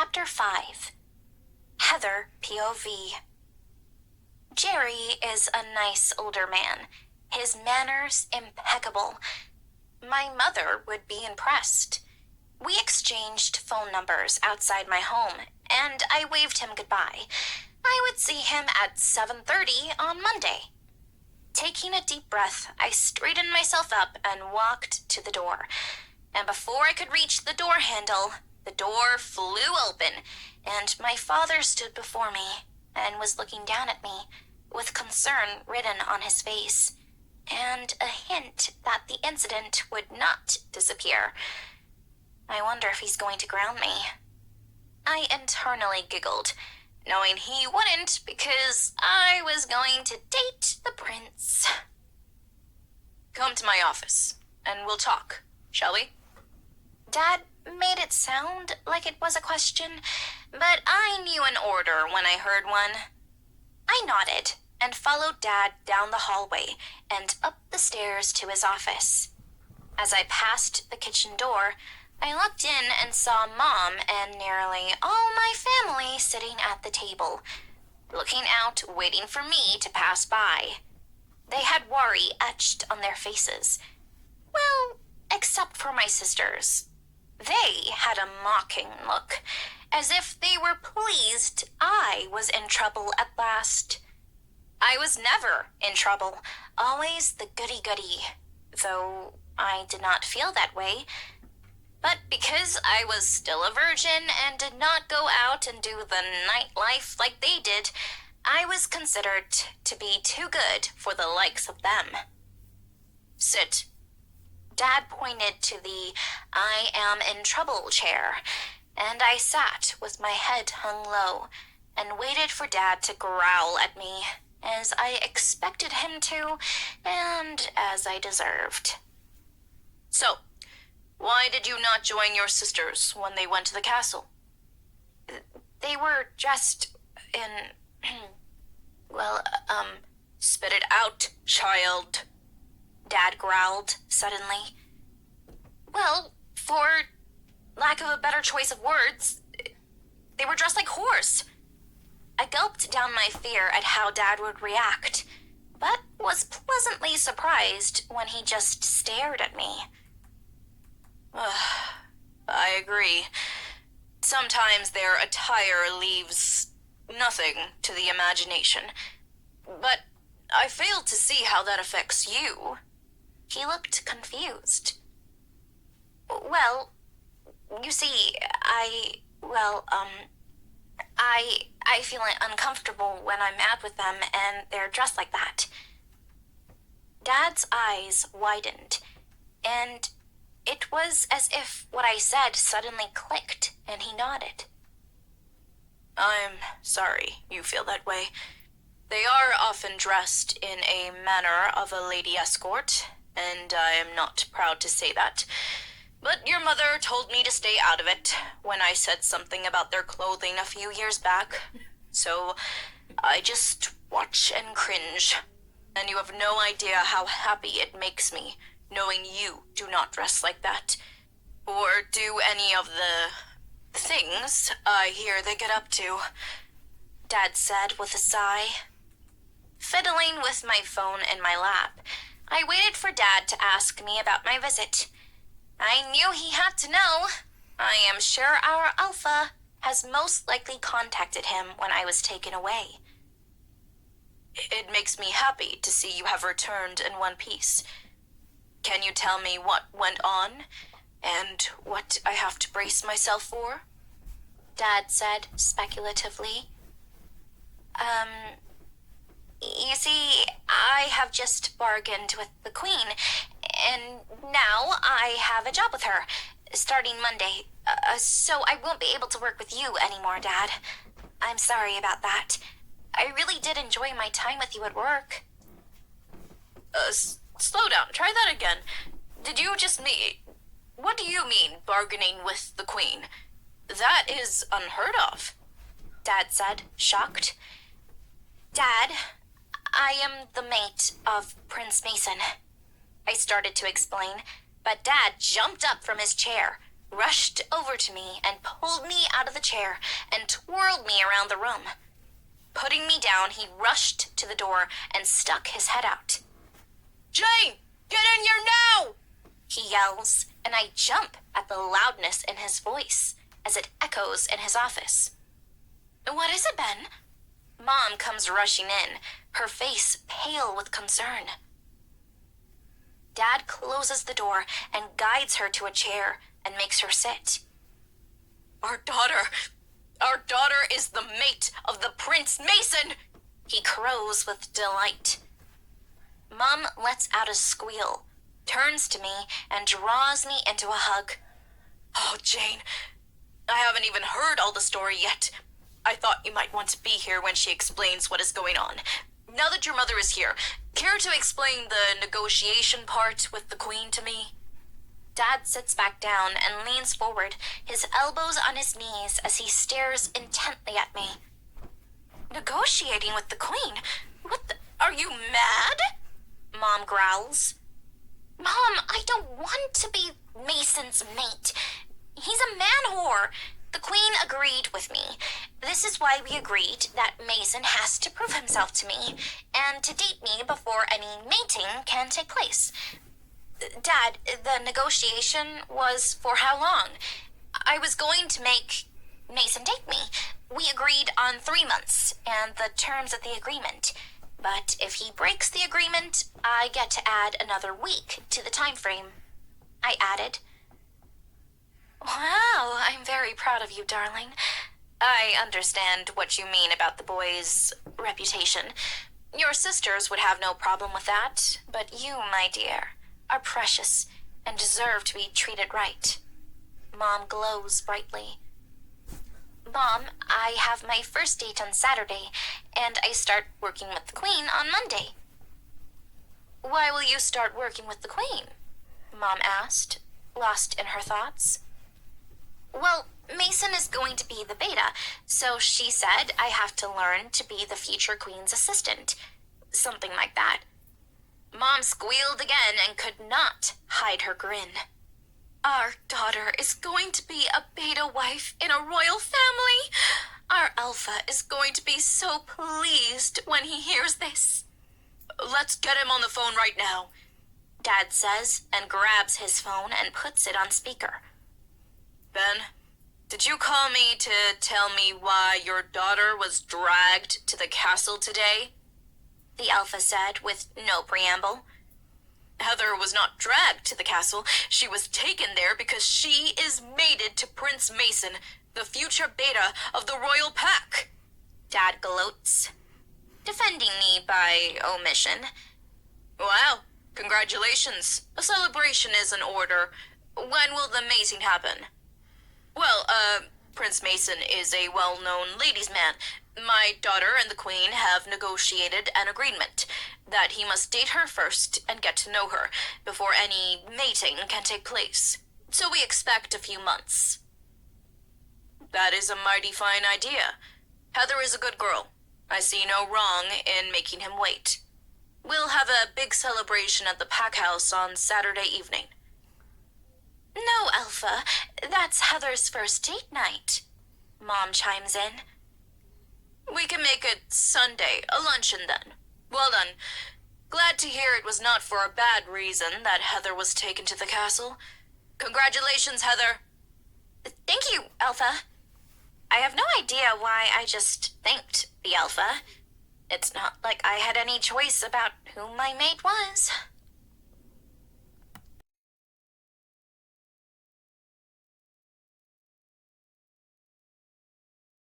Chapter 5. Heather POV. Jerry is a nice older man. His manners impeccable. My mother would be impressed. We exchanged phone numbers outside my home, and I waved him goodbye. I would see him at 7:30 on Monday. Taking a deep breath, I straightened myself up and walked to the door. And before I could reach the door handle, the door flew open, and my father stood before me and was looking down at me, with concern written on his face, and a hint that the incident would not disappear. I wonder if he's going to ground me. I internally giggled, knowing he wouldn't because I was going to date the prince. Come to my office, and we'll talk, shall we? Dad made it sound like it was a question, but I knew an order when I heard one. I nodded and followed Dad down the hallway and up the stairs to his office. As I passed the kitchen door, I looked in and saw Mom and nearly all my family sitting at the table, looking out, waiting for me to pass by. They had worry etched on their faces. Well, except for my sisters. They had a mocking look, as if they were pleased I was in trouble at last. I was never in trouble, always the goody-goody, though I did not feel that way. But because I was still a virgin and did not go out and do the nightlife like they did, I was considered to be too good for the likes of them. Sit. Dad pointed to the I am in trouble chair, and I sat with my head hung low and waited for Dad to growl at me, as I expected him to, and as I deserved. So, why did you not join your sisters when they went to the castle? They were dressed in, Spit it out, child. Dad growled suddenly. Well, for lack of a better choice of words, they were dressed like horse. I gulped down my fear at how Dad would react, but was pleasantly surprised when he just stared at me. I agree. Sometimes their attire leaves nothing to the imagination. But I fail to see how that affects you. He looked confused. Well, you see, I feel uncomfortable when I'm out with them and they're dressed like that. Dad's eyes widened, and it was as if what I said suddenly clicked, and he nodded. I'm sorry you feel that way. They are often dressed in a manner of a lady escort, and I am not proud to say that. But your mother told me to stay out of it when I said something about their clothing a few years back. So I just watch and cringe. And you have no idea how happy it makes me knowing you do not dress like that, or do any of the things I hear they get up to, Dad said with a sigh. Fiddling with my phone in my lap, I waited for Dad to ask me about my visit. I knew he had to know. I am sure our Alpha has most likely contacted him when I was taken away. It makes me happy to see you have returned in one piece. Can you tell me what went on, and what I have to brace myself for? Dad said speculatively. You see, I have just bargained with the Queen, and now I have a job with her, starting Monday, so I won't be able to work with you anymore, Dad. I'm sorry about that. I really did enjoy my time with you at work. Slow down. Try that again. Did you just mean... What do you mean, bargaining with the Queen? That is unheard of, Dad said, shocked. Dad, I am the mate of Prince Mason. I started to explain, but Dad jumped up from his chair. rushed over to me and pulled me out of the chair and twirled me around the room. Putting me down, he rushed to the door and stuck his head out. Jane, get in here now! He yells, and I jump at the loudness in his voice as it echoes in his office. What is it, Ben? Mom comes rushing in, her face pale with concern. Dad closes the door and guides her to a chair and makes her sit. Our daughter is the mate of the Prince Mason, he crows with delight. Mom lets out a squeal, turns to me, and draws me into a hug. Oh, Jane, I haven't even heard all the story yet. I thought you might want to be here when she explains what is going on. Now that your mother is here, care to explain the negotiation part with the Queen to me? Dad sits back down and leans forward, his elbows on his knees as he stares intently at me. Negotiating with the Queen? Are you mad? Mom growls. Mom, I don't want to be Mason's mate. He's a man whore. The Queen agreed with me. This is why we agreed that Mason has to prove himself to me and to date me before any mating can take place. Dad, the negotiation was for how long? I was going to make Mason date me. We agreed on 3 months and the terms of the agreement. But if he breaks the agreement, I get to add another week to the time frame. I added. Wow, I'm very proud of you, darling. I understand what you mean about the boy's reputation. Your sisters would have no problem with that, but you, my dear, are precious and deserve to be treated right. Mom glows brightly. Mom, I have my first date on Saturday, and I start working with the Queen on Monday. Why will you start working with the Queen? Mom asked, lost in her thoughts. Well, Mason is going to be the beta, so she said I have to learn to be the future Queen's assistant. Something like that. Mom squealed again and could not hide her grin. Our daughter is going to be a beta wife in a royal family. Our Alpha is going to be so pleased when he hears this. Let's get him on the phone right now, Dad says and grabs his phone and puts it on speaker. Ben, did you call me to tell me why your daughter was dragged to the castle today? The Alpha said with no preamble. Heather was not dragged to the castle. She was taken there because she is mated to Prince Mason, the future beta of the royal pack. Dad gloats, defending me by omission. Wow, congratulations. A celebration is in order. When will the mating happen? Well, Prince Mason is a well-known ladies' man. My daughter and the Queen have negotiated an agreement that he must date her first and get to know her before any mating can take place. So we expect a few months. That is a mighty fine idea. Heather is a good girl. I see no wrong in making him wait. We'll have a big celebration at the pack house on Saturday evening. No, Alpha, that's Heather's first date night. Mom chimes in. We can make it Sunday, a luncheon then. Well done. Glad to hear it was not for a bad reason that Heather was taken to the castle. Congratulations, Heather. Thank you, Alpha. I have no idea why I just thanked the Alpha. It's not like I had any choice about who my mate was.